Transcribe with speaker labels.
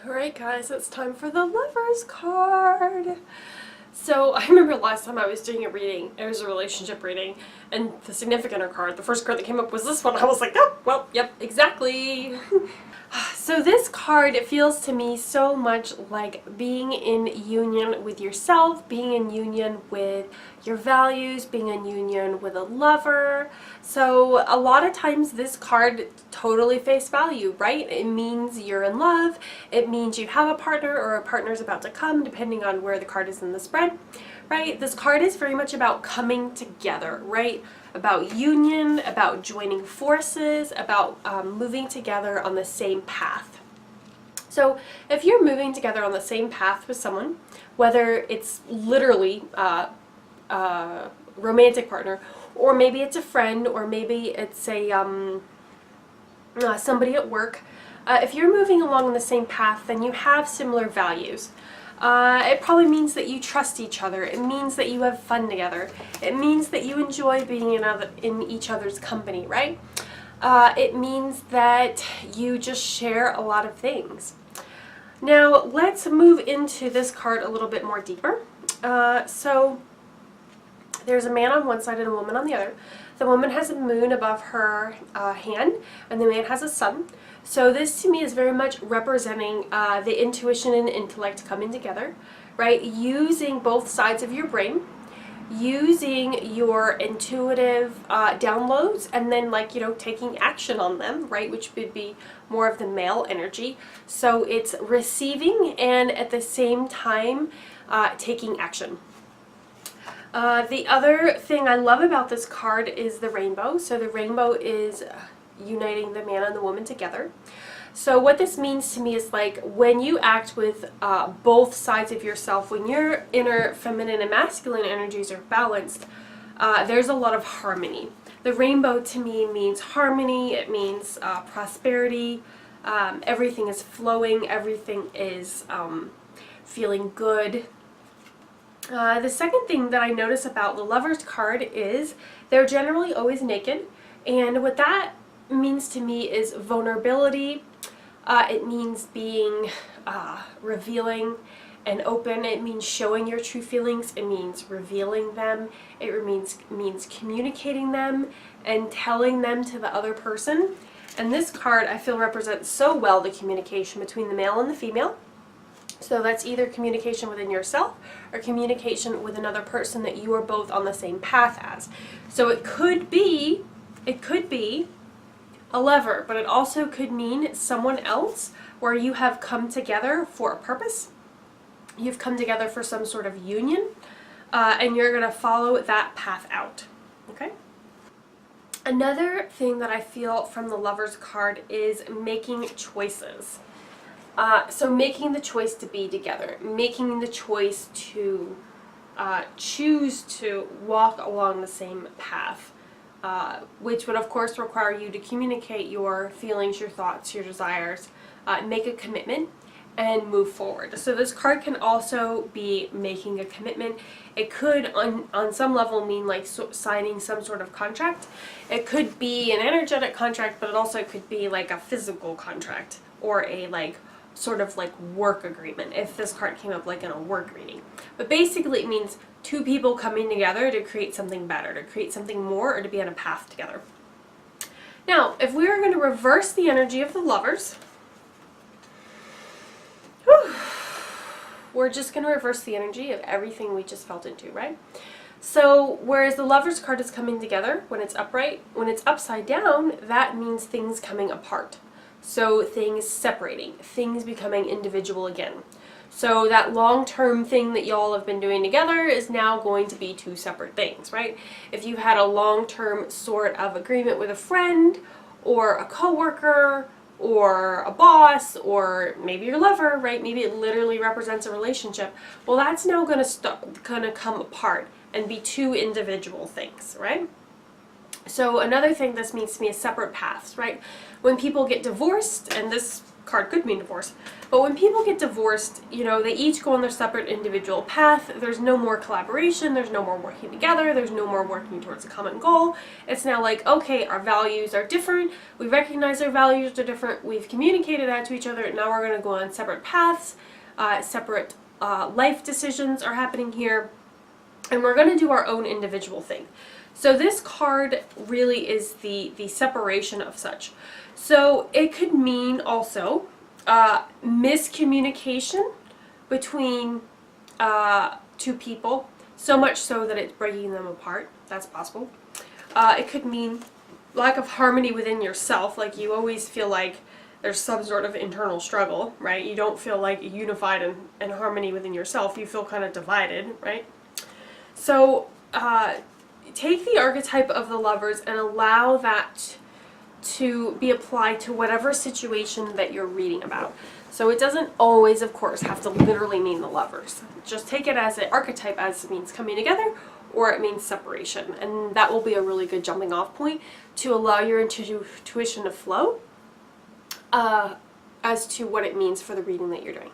Speaker 1: Alright guys, it's time for the Lover's card. So I remember last time I was doing a reading, it was a relationship reading, and the significant card, the first card that came up was this one. I was like, oh, well, yep, exactly. So this card, it feels to me so much like being in union with yourself, being in union with your values, being in union with a lover. So a lot of times this card totally face value, right? It means you're in love. It means you have a partner or a partner's about to come, depending on where the card is in the spread, right? This card is very much about coming together, right? About union, about joining forces, about moving together on the same path. So if you're moving together on the same path with someone, whether it's literally a romantic partner, or maybe it's a friend, or maybe it's a somebody at work, if you're moving along on the same path, then you have similar values. It probably means that you trust each other. It means that you have fun together. It means that you enjoy being in each other's company, right? It means that you just share a lot of things. Now, let's move into this card a little bit more deeper. So, there's a man on one side and a woman on the other. The woman has a moon above her hand, and the man has a sun. So this to me is very much representing the intuition and intellect coming together, right? Using both sides of your brain, using your intuitive downloads, and then taking action on them, right? Which would be more of the male energy. So it's receiving and at the same time taking action. The other thing I love about this card is the rainbow. So the rainbow is uniting the man and the woman together. So what this means to me is like when you act with both sides of yourself, when your inner feminine and masculine energies are balanced, there's a lot of harmony. The rainbow to me means harmony. It means prosperity. Everything is flowing. Everything is feeling good. The second thing that I notice about the Lover's card is they're generally always naked, and what that means to me is vulnerability. It means being revealing and open. It means showing your true feelings. It means revealing them. It means communicating them and telling them to the other person. And this card I feel represents so well the communication between the male and the female. So that's either communication within yourself or communication with another person that you are both on the same path as. So it could be a lover, but it also could mean someone else where you have come together for a purpose. You've come together for some sort of union, and you're going to follow that path out. Okay? Another thing that I feel from the Lover's card is making choices. So making the choice to be together, making the choice to choose to walk along the same path, which would of course require you to communicate your feelings, your thoughts, your desires, make a commitment, and move forward. So this card can also be making a commitment. It could on some level mean like signing some sort of contract. It could be an energetic contract, but it also could be like a physical contract or a sort of work agreement if this card came up like in a work reading. But basically it means two people coming together to create something better, to create something more, or to be on a path together. Now, if we are going to reverse the energy of the Lovers, we're just going to reverse the energy of everything we just felt into, right? So, whereas the Lover's card is coming together when it's upright, when it's upside down, that means things coming apart. So things separating, things becoming individual again. So that long-term thing that y'all have been doing together is now going to be two separate things, right? If you had a long-term sort of agreement with a friend or a coworker or a boss or maybe your lover, right? Maybe it literally represents a relationship. Well, that's now going to come apart and be two individual things, right? So another thing this means to me is separate paths, right? When people get divorced, and this card could mean divorce. But when people get divorced, you know, they each go on their separate individual path. There's no more collaboration. There's no more working together. There's no more working towards a common goal. It's now like, okay, our values are different. We recognize our values are different. We've communicated that to each other. Now we're going to go on separate paths. Separate life decisions are happening here. And we're going to do our own individual thing. So this card really is the separation of such. So it could mean also miscommunication between two people, so much so that it's breaking them apart. That's possible. It could mean lack of harmony within yourself, like you always feel like there's some sort of internal struggle, right? You don't feel like unified and harmony within yourself. You feel kind of divided, right? So take the archetype of the Lovers and allow that to be applied to whatever situation that you're reading about. So it doesn't always, of course, have to literally mean the Lovers. Just take it as an archetype, as it means coming together, or it means separation. And that will be a really good jumping off point to allow your intuition to flow as to what it means for the reading that you're doing.